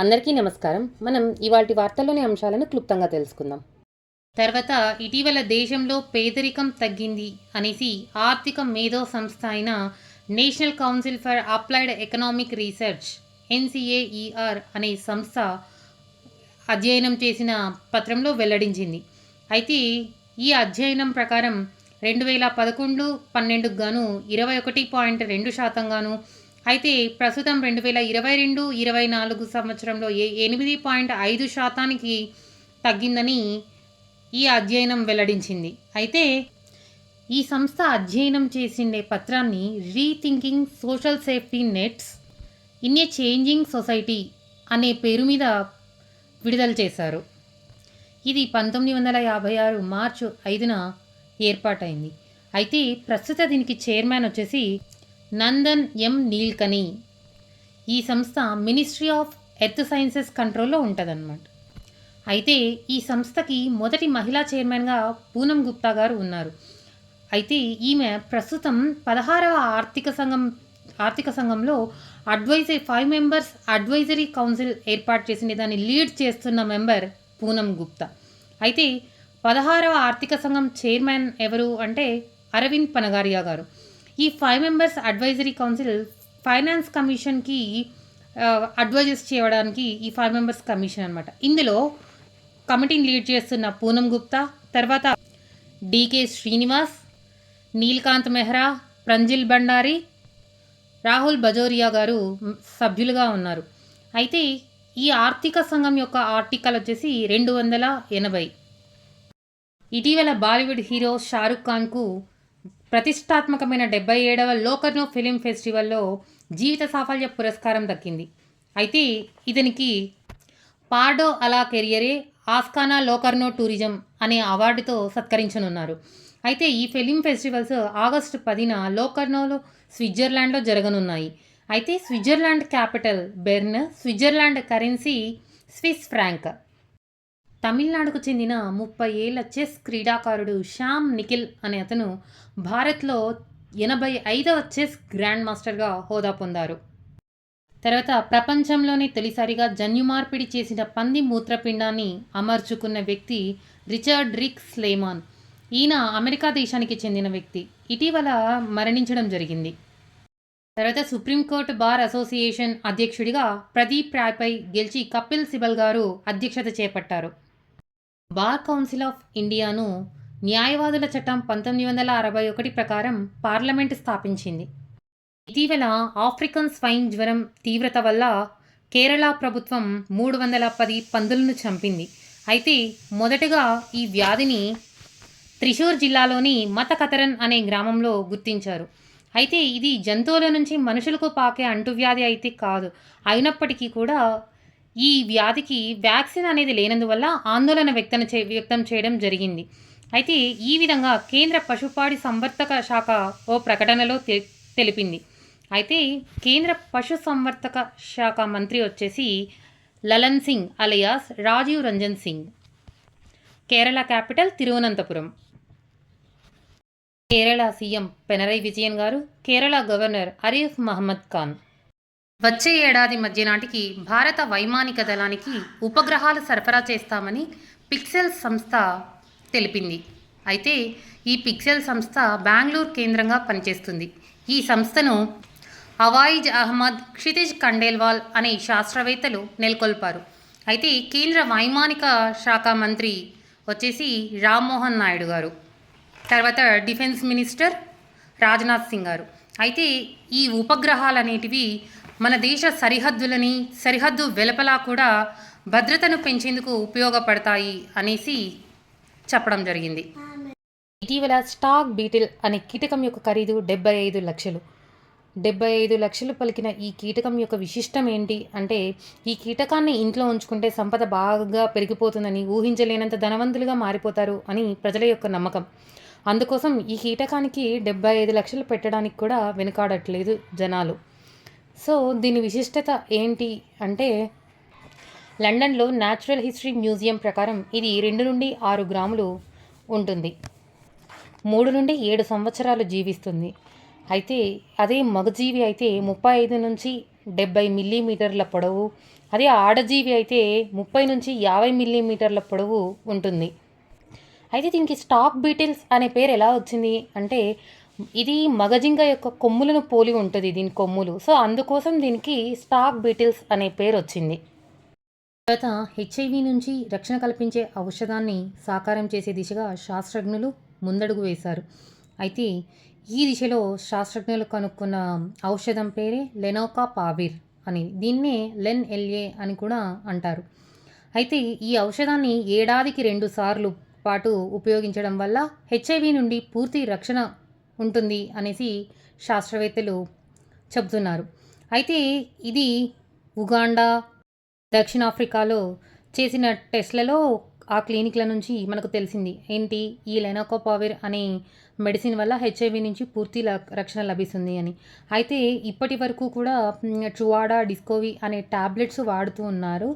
అందరికీ నమస్కారం. మనం ఇవాల్టి వార్తల్లోని అంశాలను క్లుప్తంగా తెలుసుకుందాం. తర్వాత ఇటీవల దేశంలో పేదరికం తగ్గింది అనేసి ఆర్థిక మేధో సంస్థ అయిన national council for applied economic research NCAER అనే సంస్థ అధ్యయనం చేసిన పత్రంలో వెల్లడించింది. అయితే ఈ అధ్యయనం ప్రకారం 2011-12 గాను 21.2% గాను, అయితే ప్రస్తుతం 2022-24 సంవత్సరంలో 8.5% తగ్గిందని ఈ అధ్యయనం వెల్లడించింది. అయితే ఈ సంస్థ అధ్యయనం చేసిండే పత్రాన్ని rethinking social safety nets in a changing society అనే పేరు మీద విడుదల చేశారు. ఇది 1956 మార్చి 5న ఏర్పాటైంది. అయితే ప్రస్తుత దీనికి చైర్మన్ వచ్చేసి నందన్ M. నీల్కని. ఈ సంస్థ మినిస్ట్రీ ఆఫ్ ఎర్త్ సైన్సెస్ కంట్రోల్లో ఉంటుందన్నమాట. అయితే ఈ సంస్థకి మొదటి మహిళా చైర్మన్గా పూనం గుప్తా గారు ఉన్నారు. అయితే ఈమె ప్రస్తుతం 16వ ఆర్థిక సంఘంలో 5 మెంబర్స్ అడ్వైజరీ కౌన్సిల్ ఏర్పాటు చేసింది. దాన్ని లీడ్ చేస్తున్న మెంబర్ పూనం గుప్తా. అయితే 16వ ఆర్థిక సంఘం చైర్మన్ ఎవరు అంటే అరవింద్ పనగారియా గారు. ఈ 5 మెంబర్స్ అడ్వైజరీ కౌన్సిల్ ఫైనాన్స్ కమిషన్కి అడ్వైజెస్ చేయడానికి ఈ 5 మెంబర్స్ కమిషన్ అనమాట. ఇందులో కమిటీని లీడ్ చేస్తున్న పూనం గుప్తా, తర్వాత DK శ్రీనివాస్, నీల్కాంత్ మెహ్రా, ప్రంజిల్ బండారి, రాహుల్ బజోరియా గారు సభ్యులుగా ఉన్నారు. అయితే ఈ ఆర్థిక సంఘం యొక్క ఆర్టికల్ వచ్చేసి 280. ఇటీవల బాలీవుడ్ హీరో షారుఖ్ ఖాన్కు ప్రతిష్టాత్మకమైన 77వ లోకర్నో ఫిలిం ఫెస్టివల్లో జీవిత సాఫల్య పురస్కారం దక్కింది. అయితే ఇతనికి పార్డో అలా కెరియరే ఆస్కానా లోకర్నో టూరిజం అనే అవార్డుతో సత్కరించనున్నారు. అయితే ఈ ఫిలిం ఫెస్టివల్స్ ఆగస్టు 10న లోకర్నోలో స్విట్జర్లాండ్లో జరగనున్నాయి. అయితే Switzerland capital Bern, Switzerland currency Swiss franc. తమిళనాడుకు చెందిన 30 ఏళ్ల చెస్ క్రీడాకారుడు శ్యామ్ నిఖిల్ అనే అతను భారత్లో 85వ చెస్ గ్రాండ్ మాస్టర్గా హోదా పొందారు. తర్వాత ప్రపంచంలోనే తొలిసారిగా జన్యుమార్పిడి చేసిన పంది మూత్రపిండాన్ని అమర్చుకున్న వ్యక్తి రిచర్డ్ రిక్ స్లేమాన్. ఈయన అమెరికా దేశానికి చెందిన వ్యక్తి. ఇటీవల మరణించడం జరిగింది. తర్వాత సుప్రీంకోర్టు బార్ అసోసియేషన్ అధ్యక్షుడిగా ప్రదీప్ రాయ్పై గెలిచి కపిల్ సిబల్ గారు అధ్యక్షత చేపట్టారు. బార్ కౌన్సిల్ ఆఫ్ ఇండియాను న్యాయవాదుల చట్టం 1961 ప్రకారం పార్లమెంటు స్థాపించింది. ఇటీవల ఆఫ్రికన్ స్వైన్ జ్వరం తీవ్రత వల్ల కేరళ ప్రభుత్వం 310 పందులను చంపింది. అయితే మొదటగా ఈ వ్యాధిని త్రిశూర్ జిల్లాలోని మతకతరన్ అనే గ్రామంలో గుర్తించారు. అయితే ఇది జంతువుల నుంచి మనుషులకు పాకే అంటువ్యాధి అయితే కాదు. అయినప్పటికీ కూడా ఈ వ్యాధికి వ్యాక్సిన్ అనేది లేనందువల్ల ఆందోళన వ్యక్తం చేయడం జరిగింది. అయితే ఈ విధంగా కేంద్ర పశుపాడి సంవర్ధక శాఖ ఓ ప్రకటనలో తెలిపింది. అయితే కేంద్ర పశు సంవర్ధక శాఖ మంత్రి వచ్చేసి Lalan Singh alias Rajiv Ranjan Singh. Kerala capital Thiruvananthapuram. Kerala CM Pinarayi Vijayan garu, Kerala governor Arif Mohammed Khan వచ్చే ఏడాది మధ్య నాటికి భారత వైమానిక దళానికి ఉపగ్రహాలు సరఫరా చేస్తామని పిక్సెల్ సంస్థ తెలిపింది. అయితే ఈ పిక్సెల్ సంస్థ బెంగళూరు కేంద్రంగా పనిచేస్తుంది. ఈ సంస్థను అవాయిజ్ అహ్మద్, క్షితిజ్ ఖండేల్వాల్ అనే శాస్త్రవేత్తలు నెలకొల్పారు. అయితే కేంద్ర వైమానిక శాఖ మంత్రి వచ్చేసి రామ్మోహన్ నాయుడు గారు, తర్వాత డిఫెన్స్ మినిస్టర్ రాజ్నాథ్ సింగ్ గారు. అయితే ఈ ఉపగ్రహాలు అనేటివి మన దేశ సరిహద్దు వెలుపలా కూడా భద్రతను పెంచేందుకు ఉపయోగపడతాయి అనేసి చెప్పడం జరిగింది. ఇటీవల స్టాక్ బీటిల్ అనే కీటకం యొక్క ఖరీదు 75 లక్షలు. 75 లక్షలు పలికిన ఈ కీటకం యొక్క విశిష్టం ఏంటి అంటే, ఈ కీటకాన్ని ఇంట్లో ఉంచుకుంటే సంపద బాగా పెరిగిపోతుందని, ఊహించలేనంత ధనవంతులుగా మారిపోతారు అని ప్రజల యొక్క నమ్మకం. అందుకోసం ఈ కీటకానికి 75 లక్షలు పెట్టడానికి కూడా వెనుకాడట్లేదు జనాలు. సో దీని విశిష్టత ఏంటి అంటే, లండన్లో న్యాచురల్ హిస్టరీ మ్యూజియం ప్రకారం ఇది 2 నుండి 6 గ్రాములు ఉంటుంది. 3 నుండి 7 సంవత్సరాలు జీవిస్తుంది. అయితే అదే మగజీవి అయితే 35 నుంచి 70 మిల్లీమీటర్ల పొడవు, అదే ఆడజీవి అయితే 30 నుంచి 50 మిల్లీమీటర్ల పొడవు ఉంటుంది. అయితే దీనికి స్టాక్ బీటిల్స్ అనే పేరు ఎలా వచ్చింది అంటే, ఇది మగజింగ యొక్క కొమ్ములను పోలి ఉంటుంది దీని కొమ్ములు. సో అందుకోసం దీనికి స్టాక్ బీటిల్స్ అనే పేరు వచ్చింది. తర్వాత హెచ్ఐవి నుంచి రక్షణ కల్పించే ఔషధాన్ని సాకారం చేసే దిశగా శాస్త్రజ్ఞులు ముందడుగు వేశారు. అయితే ఈ దిశలో శాస్త్రజ్ఞులు కనుక్కున్న ఔషధం పేరే లెనోకాపావిర్ అని. దీన్నే LEN అని కూడా అంటారు. అయితే ఈ ఔషధాన్ని ఏడాదికి 2 సార్లు పాటు ఉపయోగించడం వల్ల హెచ్ఐవి నుండి పూర్తి రక్షణ ఉంటుంది అనేసి శాస్త్రవేత్తలు చెబుతున్నారు. అయితే ఇది ఉగాండా, దక్షిణాఫ్రికాలో చేసిన టెస్ట్లలో ఆ క్లినిక్ల నుంచి మనకు తెలిసింది ఏంటి, ఈ లెనోకాపావిర్ అనే మెడిసిన్ వల్ల హెచ్ఐవి నుంచి పూర్తి రక్షణ లభిస్తుంది అని. అయితే ఇప్పటి వరకు కూడా ట్రువాడా, డిస్కోవి అనే ట్యాబ్లెట్స్ వాడుతూ ఉన్నారు.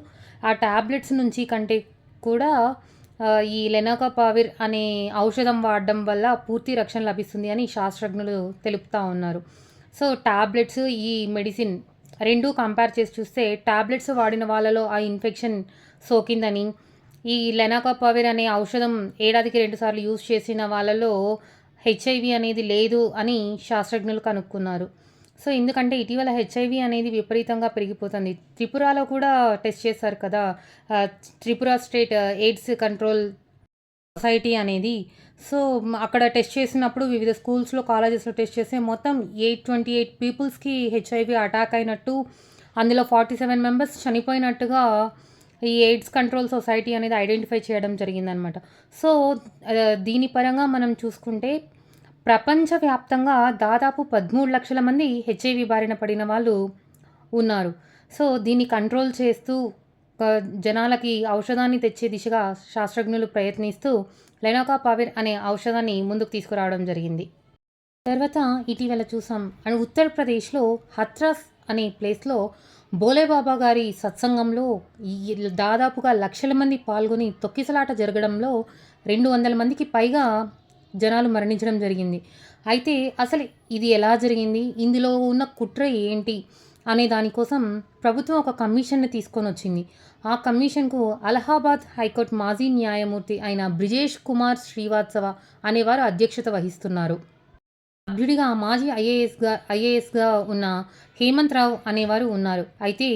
ఆ ట్యాబ్లెట్స్ నుంచి కంటే కూడా ఈ లెనోకాపావిర్ అనే ఔషధం వాడడం వల్ల పూర్తి రక్షణ లభిస్తుంది అని శాస్త్రజ్ఞులు తెలుపుతూ ఉన్నారు. సో ట్యాబ్లెట్స్, ఈ మెడిసిన్ రెండూ కంపేర్ చేసి చూస్తే ట్యాబ్లెట్స్ వాడిన వాళ్ళలో ఆ ఇన్ఫెక్షన్ సోకిందని, ఈ లెనోకాపావిర్ అనే ఔషధం ఏడాదికి 2 సార్లు యూజ్ చేసిన వాళ్ళలో హెచ్ఐవి అనేది లేదు అని శాస్త్రజ్ఞులు కనుక్కున్నారు. సో ఎందుకంటే ఇటీవల హెచ్ఐవి అనేది విపరీతంగా పెరిగిపోతుంది. త్రిపురలో కూడా టెస్ట్ చేశారు కదా, Tripura state AIDS control society అనేది. సో అక్కడ టెస్ట్ చేసినప్పుడు వివిధ స్కూల్స్లో, కాలేజెస్లో టెస్ట్ చేస్తే మొత్తం 828 పీపుల్స్కి హెచ్ఐవి అటాక్ అయినట్టు, అందులో 47 మెంబర్స్ చనిపోయినట్టుగా ఈ ఎయిడ్స్ కంట్రోల్ సొసైటీ అనేది ఐడెంటిఫై చేయడం జరిగిందనమాట. సో దీని పరంగా మనం చూసుకుంటే ప్రపంచవ్యాప్తంగా దాదాపు 13 లక్షల మంది హెచ్ఐవి బారిన పడిన వాళ్ళు ఉన్నారు. సో దీన్ని కంట్రోల్ చేస్తూ జనాలకి ఔషధాన్ని తెచ్చే దిశగా శాస్త్రజ్ఞులు ప్రయత్నిస్తూ లెనోకాపావిర్ అనే ఔషధాన్ని ముందుకు తీసుకురావడం జరిగింది. తర్వాత ఇటీవల చూసాం, అండ్ ఉత్తరప్రదేశ్లో హత్రాస్ అనే ప్లేస్లో బోలేబాబా గారి సత్సంగంలో దాదాపుగా లక్షల మంది పాల్గొని తొక్కిసలాట జరగడంలో 200 మందికి పైగా జనాలు మరణించడం జరిగింది. అయితే అసలు ఇది ఎలా జరిగింది, ఇందులో ఉన్న కుట్ర ఏంటి అనే దానికోసం ప్రభుత్వం ఒక కమిషన్ని తీసుకొని వచ్చింది. ఆ కమిషన్కు అలహాబాద్ హైకోర్టు మాజీ న్యాయమూర్తి అయిన బ్రిజేష్ కుమార్ శ్రీవాత్సవ అనేవారు అధ్యక్షత వహిస్తున్నారు. సభ్యుడిగా మాజీ ఐఏఎస్గా ఉన్న హేమంత్ రావు అనేవారు ఉన్నారు. అయితే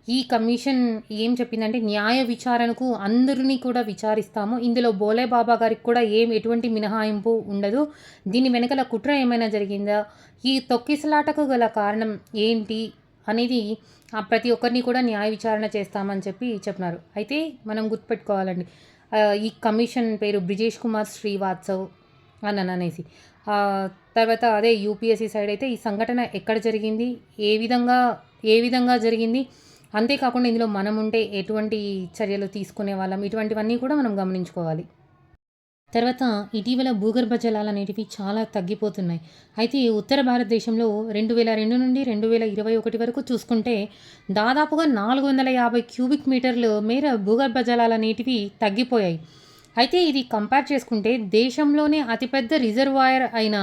ఈ కమిషన్ ఏం చెప్పిందంటే, న్యాయ విచారణకు అందరినీ కూడా విచారిస్తాము, ఇందులో బోలేబాబా గారికి కూడా ఎటువంటి మినహాయింపు ఉండదు, దీని వెనకల కుట్ర ఏమైనా జరిగిందా, ఈ తొక్కిసలాటకు గల కారణం ఏంటి అనేది ప్రతి ఒక్కరిని కూడా న్యాయ విచారణ చేస్తామని చెప్పినారు. అయితే మనం గుర్తుపెట్టుకోవాలండి, ఈ కమిషన్ పేరు బ్రిజేష్ కుమార్ శ్రీవాత్సవ్ అని అనేసి. తర్వాత అదే యూపీఎస్సీ సైడ్ అయితే ఈ సంఘటన ఎక్కడ జరిగింది, ఏ విధంగా జరిగింది, అంతేకాకుండా ఇందులో మనం ఉంటే ఎటువంటి చర్యలు తీసుకునే వాళ్ళం, ఇటువంటివన్నీ కూడా మనం గమనించుకోవాలి. తర్వాత ఇటీవల భూగర్భ జలాలు అనేటివి చాలా తగ్గిపోతున్నాయి. అయితే ఉత్తర భారతదేశంలో 2002 నుండి 2021 వరకు చూసుకుంటే దాదాపుగా 450 క్యూబిక్ మీటర్ల మేర భూగర్భ జలాలు అనేటివి తగ్గిపోయాయి. అయితే ఇది కంపేర్ చేసుకుంటే దేశంలోనే అతిపెద్ద రిజర్వాయర్ అయిన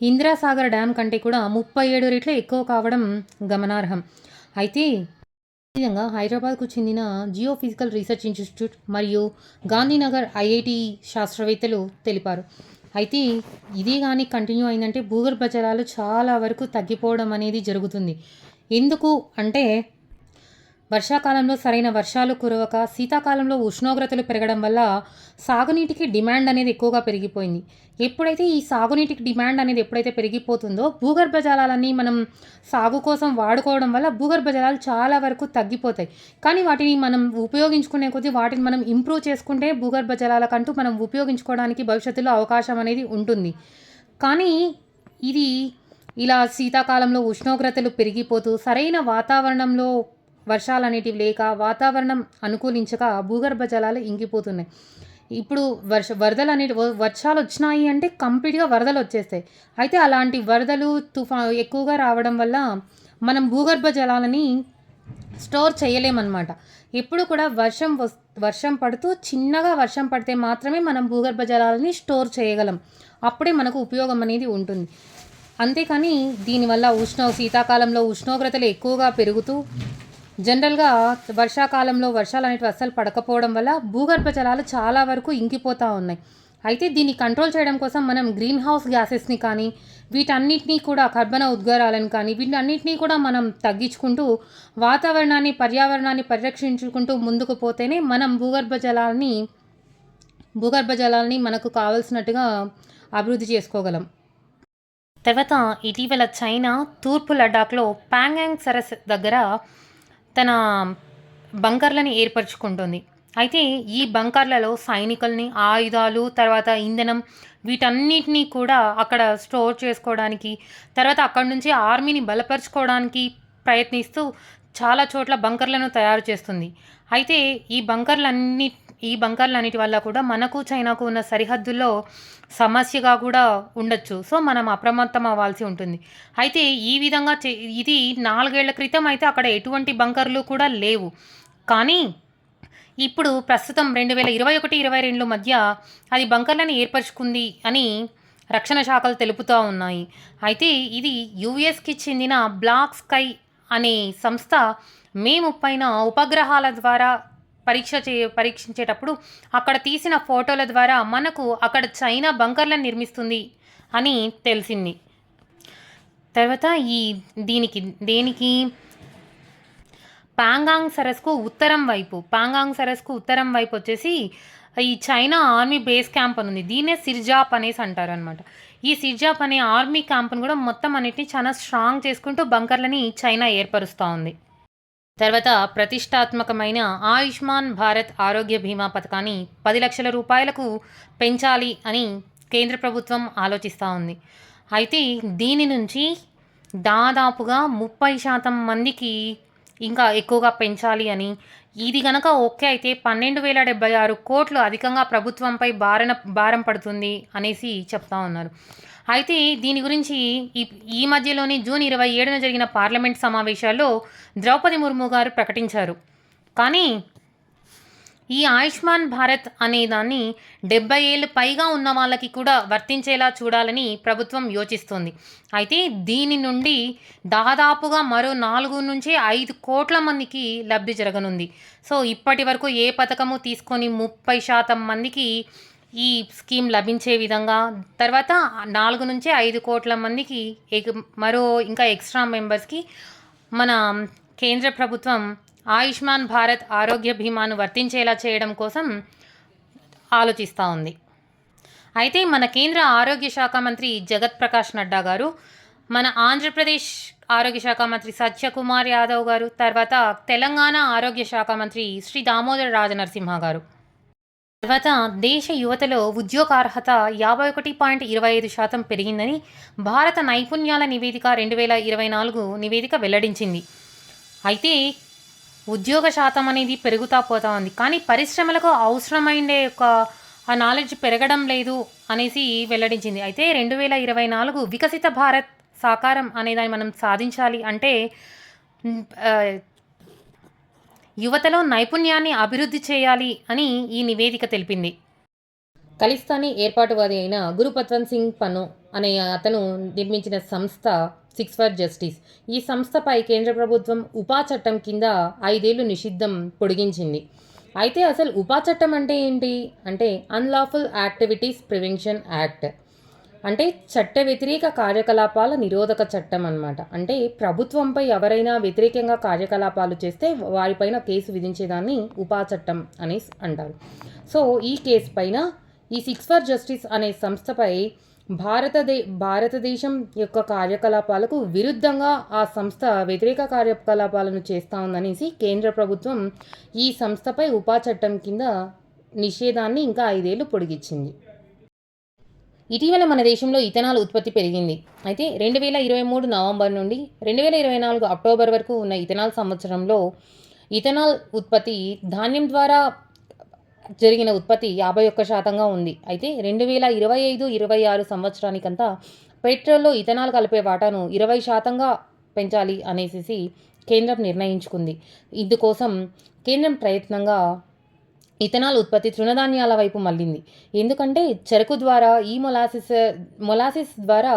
ఇందిరాసాగర్ డ్యామ్ కంటే కూడా 37 రెట్లు ఎక్కువ కావడం గమనార్హం. అయితే ఈ విధంగా హైదరాబాద్కు చెందిన జియోఫిజికల్ రీసెర్చ్ ఇన్స్టిట్యూట్ మరియు గాంధీనగర్ ఐఐటి శాస్త్రవేత్తలు తెలిపారు. అయితే ఇదే కానీ కంటిన్యూ అయిందంటే భూగర్భ జలాలు చాలా వరకు తగ్గిపోవడం అనేది జరుగుతుంది. ఎందుకు అంటే వర్షాకాలంలో సరైన వర్షాలు కురవక, శీతాకాలంలో ఉష్ణోగ్రతలు పెరగడం వల్ల సాగునీటికి డిమాండ్ అనేది ఎక్కువగా పెరిగిపోయింది. ఎప్పుడైతే ఈ సాగునీటికి డిమాండ్ అనేది ఎప్పుడైతే పెరిగిపోతుందో భూగర్భ జలాలన్నీ మనం సాగు కోసం వాడుకోవడం వల్ల భూగర్భ జలాలు చాలా వరకు తగ్గిపోతాయి. కానీ వాటిని మనం ఉపయోగించుకునే కొద్దీ వాటిని మనం ఇంప్రూవ్ చేసుకుంటే భూగర్భ జలాలకంటూ మనం ఉపయోగించుకోవడానికి భవిష్యత్తులో అవకాశం అనేది ఉంటుంది. కానీ ఇది ఇలా శీతాకాలంలో ఉష్ణోగ్రతలు పెరిగిపోతూ సరైన వాతావరణంలో వర్షాలు అనేటివి లేక, వాతావరణం అనుకూలించక భూగర్భ జలాలు ఇంకిపోతున్నాయి. ఇప్పుడు వరదలు వర్షాలు వచ్చినాయి అంటే కంప్లీట్గా వరదలు వచ్చేస్తాయి. అయితే అలాంటి వరదలు, ఎక్కువగా రావడం వల్ల మనం భూగర్భ జలాలని స్టోర్ చేయలేమన్నమాట. ఎప్పుడు కూడా వర్షం పడుతూ చిన్నగా వర్షం పడితే మాత్రమే మనం భూగర్భ జలాలని స్టోర్ చేయగలం. అప్పుడే మనకు ఉపయోగం అనేది ఉంటుంది. అంతేకాని దీనివల్ల శీతాకాలంలో ఉష్ణోగ్రతలు ఎక్కువగా పెరుగుతూ జనరల్గా వర్షాకాలంలో వర్షాలు అనేవి అస్సలు పడకపోవడం వల్ల భూగర్భ జలాలు చాలా వరకు ఇంకిపోతూ ఉన్నాయి. అయితే దీన్ని కంట్రోల్ చేయడం కోసం మనం గ్రీన్ హౌస్ గ్యాసెస్ని కానీ వీటన్నిటినీ కూడా కర్బన ఉద్గారాలను కానీ వీటన్నిటినీ కూడా మనం తగ్గించుకుంటూ పర్యావరణాన్ని పరిరక్షించుకుంటూ ముందుకు పోతేనే మనం భూగర్భ జలాల్ని మనకు కావలసినట్టుగా అభివృద్ధి చేసుకోగలం. తర్వాత ఇటీవల చైనా తూర్పు లడాఖ్లో ప్యాంగాంగ్ సరస్సు దగ్గర తన బంకర్లని ఏర్పరచుకుంటుంది. అయితే ఈ బంకర్లలో సైనికుల్ని, ఆయుధాలు, తర్వాత ఇంధనం వీటన్నిటినీ కూడా అక్కడ స్టోర్ చేసుకోవడానికి, తర్వాత అక్కడి నుంచి ఆర్మీని బలపరుచుకోవడానికి ప్రయత్నిస్తూ చాలా చోట్ల బంకర్లను తయారు చేస్తుంది. అయితే ఈ బంకర్లన్నిటి వల్ల కూడా మనకు చైనాకు ఉన్న సరిహద్దుల్లో సమస్యగా కూడా ఉండొచ్చు. సో మనం అప్రమత్తం అవ్వాల్సి ఉంటుంది. అయితే ఈ విధంగా ఇది 4 ఏళ్ల క్రితం అయితే అక్కడ ఎటువంటి బంకర్లు కూడా లేవు. కానీ ఇప్పుడు ప్రస్తుతం 2021-22 మధ్య అది బంకర్లను ఏర్పరచుకుంది అని రక్షణ శాఖలు తెలుపుతూ ఉన్నాయి. అయితే ఇది యుఎస్కి చెందిన బ్లాక్ స్కై అనే సంస్థ మే 30న ఉపగ్రహాల ద్వారా పరీక్షించేటప్పుడు అక్కడ తీసిన ఫోటోల ద్వారా మనకు అక్కడ చైనా బంకర్లను నిర్మిస్తుంది అని తెలిసింది. తర్వాత దేనికి పాంగాంగ్ సరస్సుకు ఉత్తరం వైపు వచ్చేసి ఈ చైనా ఆర్మీ బేస్ క్యాంప్ అని ఉంది. దీన్నే సిర్జాప్ అనేసి అంటారు అనమాట. ఈ సిర్జాప్ అనే ఆర్మీ క్యాంప్ను కూడా మొత్తం అన్నిటిని చాలా స్ట్రాంగ్ చేసుకుంటూ బంకర్లని చైనా ఏర్పరుస్తూ ఉంది. తర్వాత ప్రతిష్టాత్మకమైన ఆయుష్మాన్ భారత్ ఆరోగ్య బీమా పథకాన్ని 10 లక్షల రూపాయలకు పెంచాలి అని కేంద్ర ప్రభుత్వం ఆలోచిస్తూ ఉంది. అయితే దీని నుంచి దాదాపుగా 30% మందికి ఇంకా ఎక్కువగా పెంచాలి అని, ఇది గనక ఓకే అయితే 12,076 కోట్లు అధికంగా ప్రభుత్వంపై భారం పడుతుంది అనేసి చెప్తా ఉన్నారు. అయితే దీని గురించి ఈ మధ్యలోని జూన్ 27న జరిగిన పార్లమెంట్ సమావేశాల్లో ద్రౌపది ముర్ము గారు ప్రకటించారు. కానీ ఈ ఆయుష్మాన్ భారత్ అనే దాన్ని 70 ఏళ్ళు పైగా ఉన్న వాళ్ళకి కూడా వర్తించేలా చూడాలని ప్రభుత్వం యోచిస్తుంది. అయితే దీని నుండి దాదాపుగా మరో 4-5 కోట్ల మందికి లబ్ధి జరగనుంది. సో ఇప్పటి వరకు ఏ పథకము తీసుకొని 30% మందికి ఈ స్కీమ్ లభించే విధంగా, తర్వాత 4-5 కోట్ల మందికి ఇంకా ఎక్స్ట్రా మెంబర్స్కి మన కేంద్ర ప్రభుత్వం ఆయుష్మాన్ భారత్ ఆరోగ్య బీమాను వర్తించేలా చేయడం కోసం ఆలోచిస్తూ ఉంది. అయితే మన కేంద్ర ఆరోగ్య శాఖ మంత్రి జగత్ ప్రకాష్ నడ్డా గారు, మన ఆంధ్రప్రదేశ్ ఆరోగ్య శాఖ మంత్రి సత్యకుమార్ యాదవ్ గారు, తర్వాత తెలంగాణ ఆరోగ్య శాఖ మంత్రి శ్రీ దామోదర రాజనరసింహ గారు, తర్వాత దేశ యువతలో ఉద్యోగార్హత 51.25% పెరిగిందని భారత నైపుణ్యాల నివేదిక 2024 నివేదిక వెల్లడించింది. అయితే ఉద్యోగ శాతం అనేది పెరుగుతూ పోతా ఉంది, కానీ పరిశ్రమలకు అవసరమైన ఆ నాలెడ్జ్ పెరగడం లేదు అనేసి వెల్లడించింది. అయితే 2024 వికసిత భారత్ సాకారం అనేదాన్ని మనం సాధించాలి అంటే యువతలో నైపుణ్యాన్ని అభివృద్ధి చేయాలి అని ఈ నివేదిక తెలిపింది. ఖలిస్తానీ ఏర్పాటువాది అయిన గురుపత్వంత్ సింగ్ పన్నో అనే అతను నిర్మించిన సంస్థ 6 ఫర్ జస్టిస్. ఈ సంస్థపై కేంద్ర ప్రభుత్వం ఉపా చట్టం కింద 5 ఏళ్లు నిషిద్ధం పొడిగించింది. అయితే అసలు ఉపా చట్టం అంటే ఏంటి అంటే అన్లాఫుల్ యాక్టివిటీస్ ప్రివెన్షన్ యాక్ట్, అంటే చట్ట వ్యతిరేక కార్యకలాపాల నిరోధక చట్టం అన్నమాట. అంటే ప్రభుత్వంపై ఎవరైనా వ్యతిరేకంగా కార్యకలాపాలు చేస్తే వారిపైన కేసు విధించేదాన్ని ఉపా చట్టం అనేసి అంటారు. సో ఈ కేసు పైన ఈ 6 ఫర్ జస్టిస్ అనే సంస్థపై భారతదేశం యొక్క కార్యకలాపాలకు విరుద్ధంగా ఆ సంస్థ వ్యతిరేక కార్యకలాపాలను చేస్తూ ఉందనేసి కేంద్ర ప్రభుత్వం ఈ సంస్థపై ఉపా చట్టం కింద నిషేధాన్ని ఇంకా 5 ఏళ్లు పొడిగించింది. ఇటీవల మన దేశంలో ఇథనాల్ ఉత్పత్తి పెరిగింది. అయితే 2023 నవంబర్ నుండి 2024 అక్టోబర్ వరకు ఉన్న ఇథనాల్ సంవత్సరంలో ఇథనాల్ ఉత్పత్తి ధాన్యం ద్వారా జరిగిన ఉత్పత్తి 51% ఉంది. అయితే 2025-26 సంవత్సరానికంతా పెట్రోల్లో ఇథనాల్ కలిపే వాటాను 20% పెంచాలి అనేసి కేంద్రం నిర్ణయించుకుంది. ఇందుకోసం కేంద్రం ప్రయత్నంగా ఇథనాల్ ఉత్పత్తి తృణధాన్యాల వైపు మళ్ళింది. ఎందుకంటే చెరకు ద్వారా ఈ మొలాసిస్ ద్వారా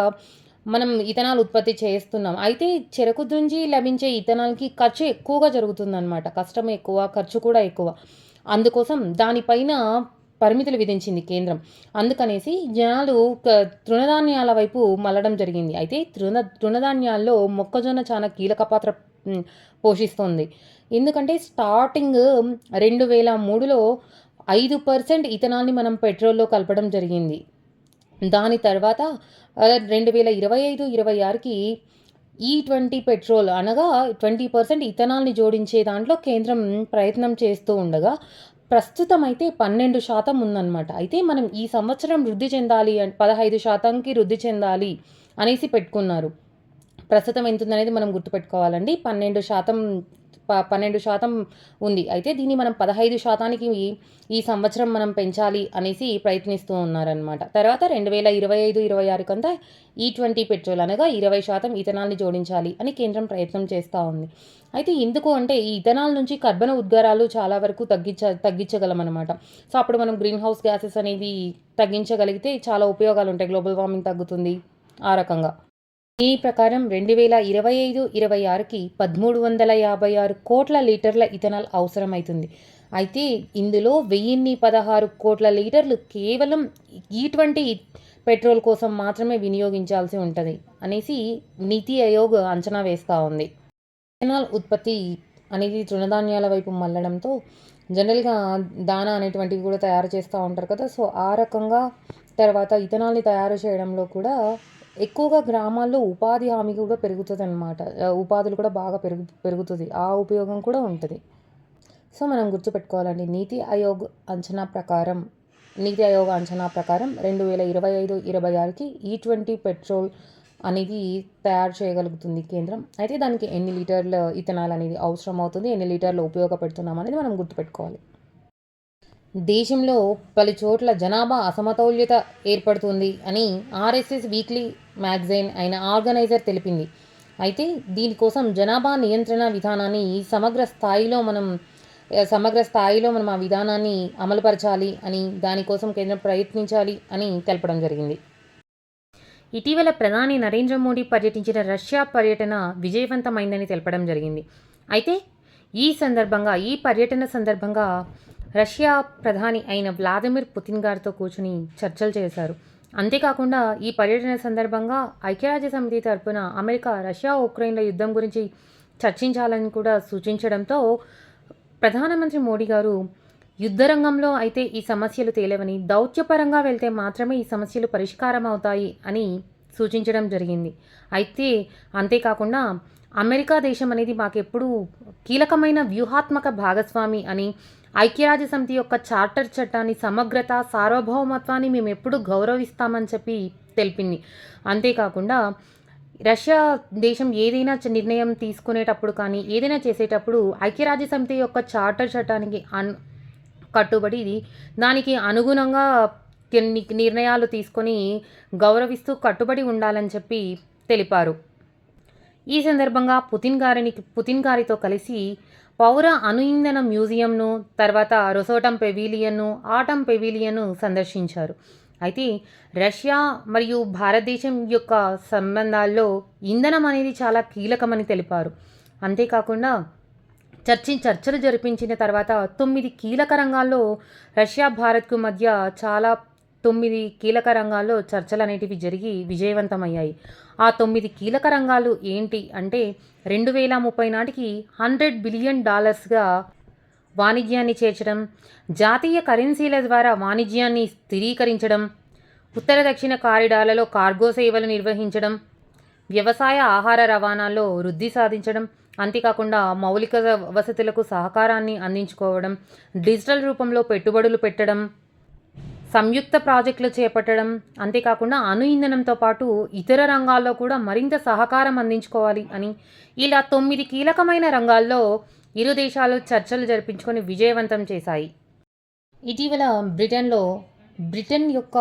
మనం ఇథనాల్ ఉత్పత్తి చేస్తున్నాం. అయితే చెరకు నుంచి లభించే ఇథనాల్‌కి ఖర్చు ఎక్కువగా జరుగుతుందనమాట. కష్టం ఎక్కువ, ఖర్చు కూడా ఎక్కువ. అందుకోసం దానిపైన పరిమితులు విధించింది కేంద్రం. అందుకనేసి జనాలు తృణధాన్యాల వైపు మళ్ళడం జరిగింది. అయితే తృణధాన్యాల్లో మొక్కజొన్న చాలా కీలక పాత్ర పోషిస్తోంది. ఎందుకంటే స్టార్టింగ్ 2003లో 5% ఇథనాల్‌ని మనం పెట్రోల్‌లో కలపడం జరిగింది. దాని తర్వాత 2025, 26కి E20 పెట్రోల్ అనగా 20% ఇథనాల్‌ని జోడించే దాంట్లో కేంద్రం ప్రయత్నం చేస్తూ ఉండగా, ప్రస్తుతం అయితే 12% ఉందన్నమాట. అయితే మనం ఈ సంవత్సరం వృద్ధి చెందాలి 15%కి వృద్ధి చెందాలి అనేసి పెట్టుకున్నారు. ప్రస్తుతం ఎంతుందనేది మనం గుర్తుపెట్టుకోవాలండి. 12% ఉంది. అయితే దీన్ని మనం 15%కి ఈ సంవత్సరం మనం పెంచాలి అనేసి ప్రయత్నిస్తూ ఉన్నారనమాట. తర్వాత 2025, 26 కంతా E20 పెట్రోల్ అనగా 20% ఇథనాల్‌ని జోడించాలి అని కేంద్రం ప్రయత్నం చేస్తూ ఉంది. అయితే ఎందుకు అంటే ఈ ఇథనాల్ నుంచి కర్బన ఉద్గారాలు చాలా వరకు తగ్గించగలమనమాట. సో, అప్పుడు మనం గ్రీన్ హౌస్ గ్యాసెస్ అనేది తగ్గించగలిగితే చాలా ఉపయోగాలుంటాయి. గ్లోబల్ వార్మింగ్ తగ్గుతుంది. ఆ రకంగా. ఈ ప్రకారం 2025, 26కి 1356 కోట్ల లీటర్ల ఇథనాల్ అవసరమైతుంది. అయితే ఇందులో 1016 కోట్ల లీటర్లు కేవలం E20 పెట్రోల్ కోసం మాత్రమే వినియోగించాల్సి ఉంటది అనేసి నీతి ఆయోగ్ అంచనా వేస్తా ఉంది. ఇథనాల్ ఉత్పత్తి అనేది తృణధాన్యాల వైపు మళ్ళడంతో జనరల్‌గా దానా అనేటువంటివి కూడా తయారు చేస్తూ ఉంటారు కదా! సో, ఆ రకంగా తర్వాత ఇథనాల్‌ని తయారు చేయడంలో కూడా ఎక్కువగా గ్రామాల్లో ఉపాధి హామీ కూడా పెరుగుతదనమాట. ఉపాధులు కూడా బాగా పెరుగుతది. ఆ ఉపయోగం కూడా ఉంటది. సో, మనం గుర్తుపెట్టుకోవాలండి. నీతి ఆయోగ్ అంచనా ప్రకారం 2025, 26కి E20 పెట్రోల్ అనేది తయారు చేయగలుగుతుంది కేంద్రం. అయితే దానికి ఎన్ని లీటర్ల ఇథనాల్ అనేది అవసరం అవుతుంది, ఎన్ని లీటర్లు ఉపయోగపెడుతున్నాం అనేది మనం గుర్తుపెట్టుకోవాలి. దేశంలో పలు చోట్ల జనాభా అసమతౌల్యత ఏర్పడుతుంది అని ఆర్ఎస్ఎస్ వీక్లీ మ్యాగజైన్ అయిన ఆర్గనైజర్ తెలిపింది. అయితే దీనికోసం జనాభా నియంత్రణ విధానాన్ని సమగ్ర స్థాయిలో మనం ఆ విధానాన్ని అమలుపరచాలి అని, దానికోసం కేంద్రం ప్రయత్నించాలి అని తెలపడం జరిగింది. ఇటీవల ప్రధాని నరేంద్ర మోడీ పర్యటించిన రష్యా పర్యటన విజయవంతమైందని తెలపడం జరిగింది. అయితే ఈ పర్యటన సందర్భంగా రష్యా ప్రధాని అయిన వ్లాదిమిర్ పుతిన్ గారితో కూర్చుని చర్చలు చేశారు. అంతేకాకుండా ఈ పర్యటన సందర్భంగా ఐక్యరాజ్య సమితి తరపున అమెరికా రష్యా ఉక్రెయిన్ల యుద్ధం గురించి చర్చించాలని కూడా సూచించడంతో ప్రధానమంత్రి మోడీ గారు యుద్ధ రంగంలో అయితే ఈ సమస్యలు తేలవని, దౌత్యపరంగా వెళ్తే మాత్రమే ఈ సమస్యలు పరిష్కారం అవుతాయి అని సూచించడం జరిగింది. అయితే అంతేకాకుండా అమెరికా దేశం అనేది మాకెప్పుడూ కీలకమైన వ్యూహాత్మక భాగస్వామి అని, ఐక్యరాజ్య సమితి యొక్క చార్టర్ చట్టాన్ని సమగ్రత, సార్వభౌమత్వాన్ని మేము ఎప్పుడూ గౌరవిస్తామని చెప్పి తెలిపింది. అంతేకాకుండా రష్యా దేశం ఏదైనా నిర్ణయం తీసుకునేటప్పుడు కానీ, ఏదైనా చేసేటప్పుడు ఐక్యరాజ్య సమితి యొక్క చార్టర్ చట్టానికి కట్టుబడి దానికి అనుగుణంగా కొన్ని నిర్ణయాలు తీసుకొని గౌరవిస్తూ కట్టుబడి ఉండాలని చెప్పి తెలిపారు. ఈ సందర్భంగా పుతిన్ గారితో కలిసి పౌర అణు ఇంధన మ్యూజియంను, తర్వాత రొసోటమ్ పెవిలియన్ను, ఆటమ్ పెవిలియన్ను సందర్శించారు. అయితే రష్యా మరియు భారతదేశం యొక్క సంబంధాల్లో ఇంధనం అనేది చాలా కీలకమని తెలిపారు. అంతేకాకుండా చర్చలు జరిపించిన తర్వాత 9 కీలక రంగాల్లో రష్యా భారత్కు మధ్య 9 కీలక రంగాల్లో చర్చలు అనేటివి జరిగి విజయవంతమయ్యాయి. ఆ 9 కీలక రంగాలు ఏంటి అంటే 2030 నాటికి $100 బిలియన్ వాణిజ్యాన్ని చేర్చడం, జాతీయ కరెన్సీల ద్వారా వాణిజ్యాన్ని స్థిరీకరించడం, ఉత్తర దక్షిణ కారిడార్లలో కార్గో సేవలు నిర్వహించడం, వ్యవసాయ ఆహార రవాణాలో వృద్ధి సాధించడం, అంతేకాకుండా మౌలిక వసతులకు సహకారాన్ని అందించుకోవడం, డిజిటల్ రూపంలో పెట్టుబడులు పెట్టడం, సంయుక్త ప్రాజెక్టులు చేపట్టడం, అంతేకాకుండా అణు ఇంధనంతో పాటు ఇతర రంగాల్లో కూడా మరింత సహకారం అందించుకోవాలి అని, ఇలా 9 కీలకమైన రంగాల్లో ఇరు దేశాలు చర్చలు జరిపించుకొని విజయవంతం చేశాయి. ఇటీవల బ్రిటన్ యొక్క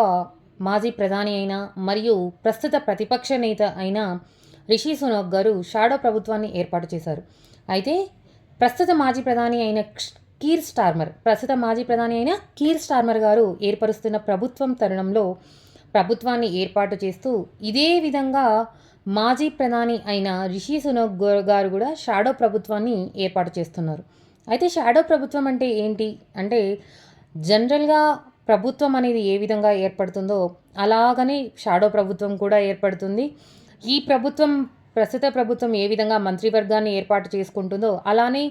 మాజీ ప్రధాని అయిన మరియు ప్రస్తుత ప్రతిపక్ష నేత అయిన రిషి సునాక్ గారు షాడో ప్రభుత్వాన్ని ఏర్పాటు చేశారు. అయితే ప్రస్తుత మాజీ ప్రధాని అయిన కీర్ స్టార్మర్ గారు ఏర్పరుస్తున్న ప్రభుత్వం తరుణంలో ప్రభుత్వాన్ని ఏర్పాటు చేస్తూ ఇదే విధంగా మాజీ ప్రధాని అయిన రిషి సునక్ గారు కూడా షాడో ప్రభుత్వాన్ని ఏర్పాటు చేస్తున్నారు. అయితే షాడో ప్రభుత్వం అంటే ఏంటి అంటే జనరల్గా ప్రభుత్వం అనేది ఏ విధంగా ఏర్పడుతుందో అలాగనే షాడో ప్రభుత్వం కూడా ఏర్పడుతుంది. ఈ ప్రభుత్వం ప్రస్తుత ప్రభుత్వం ఏ విధంగా మంత్రివర్గాన్ని ఏర్పాటు చేసుకుంటుందో అలానే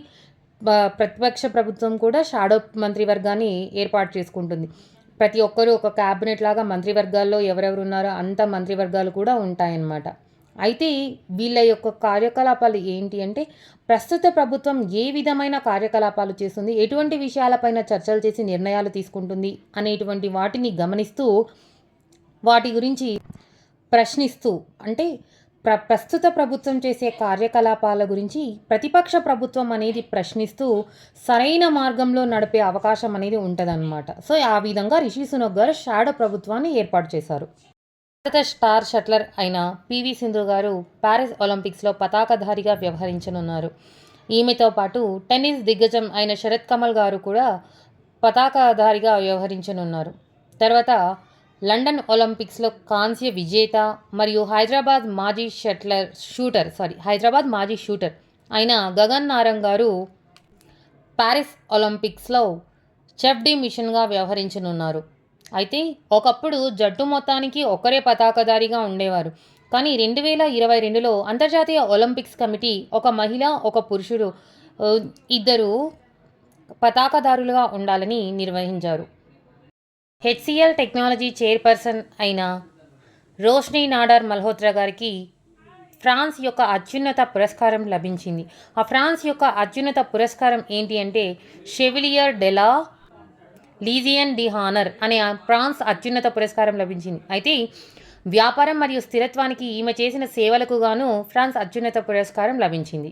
ప్రతిపక్ష ప్రభుత్వం కూడా షాడో మంత్రివర్గాన్ని ఏర్పాటు చేసుకుంటుంది. ప్రతి ఒక్కరూ ఒక క్యాబినెట్ లాగా మంత్రివర్గాల్లో ఎవరెవరు ఉన్నారో అంత మంత్రివర్గాలు కూడా ఉంటాయన్నమాట. అయితే వీళ్ళ యొక్క కార్యకలాపాలు ఏంటి అంటే ప్రస్తుత ప్రభుత్వం ఏ విధమైన కార్యకలాపాలు చేస్తుంది, ఎటువంటి విషయాలపైన చర్చలు చేసి నిర్ణయాలు తీసుకుంటుంది అనేటువంటి వాటిని గమనిస్తూ వాటి గురించి ప్రశ్నిస్తూ అంటే ప్రస్తుత ప్రభుత్వం చేసే కార్యకలాపాల గురించి ప్రతిపక్ష ప్రభుత్వం అనేది ప్రశ్నిస్తూ సరైన మార్గంలో నడిపే అవకాశం అనేది ఉంటుందన్నమాట. సో ఆ విధంగా రిషి సునక్ గారు షాడో ప్రభుత్వాన్ని ఏర్పాటు చేశారు. భారత స్టార్ షట్లర్ అయిన పివి సింధు గారు ప్యారిస్ ఒలింపిక్స్లో పతాకధారిగా వ్యవహరించనున్నారు. ఈమెతో పాటు టెన్నిస్ దిగ్గజం అయిన శరత్ కమల్ గారు కూడా పతాకధారిగా వ్యవహరించనున్నారు. తర్వాత లండన్ ఒలింపిక్స్లో కాంస్య విజేత మరియు హైదరాబాద్ మాజీ షూటర్ అయిన గగన్ నారంగ్ గారు ప్యారిస్ ఒలింపిక్స్లో చెఫ్ డి మిషన్గా వ్యవహరించనున్నారు. అయితే ఒకప్పుడు జట్టు మొత్తానికి ఒకరే పతాకధారిగా ఉండేవారు. కానీ 2022లో అంతర్జాతీయ ఒలింపిక్స్ కమిటీ ఒక మహిళ ఒక పురుషుడు ఇద్దరు పతాకధారులుగా ఉండాలని నిర్వహించారు. హెచ్సిఎల్ టెక్నాలజీ చైర్పర్సన్ అయిన రోష్ని నాడార్ మల్హోత్రా గారికి ఫ్రాన్స్ యొక్క అత్యున్నత పురస్కారం లభించింది. ఆ ఫ్రాన్స్ యొక్క అత్యున్నత పురస్కారం ఏంటి అంటే షెవిలియర్ డెలా లీజియన్ డి హానర్ అనే ఫ్రాన్స్ అత్యున్నత పురస్కారం లభించింది. అయితే వ్యాపారం మరియు స్థిరత్వానికి ఈమె చేసిన సేవలకు గాను ఫ్రాన్స్ అత్యున్నత పురస్కారం లభించింది.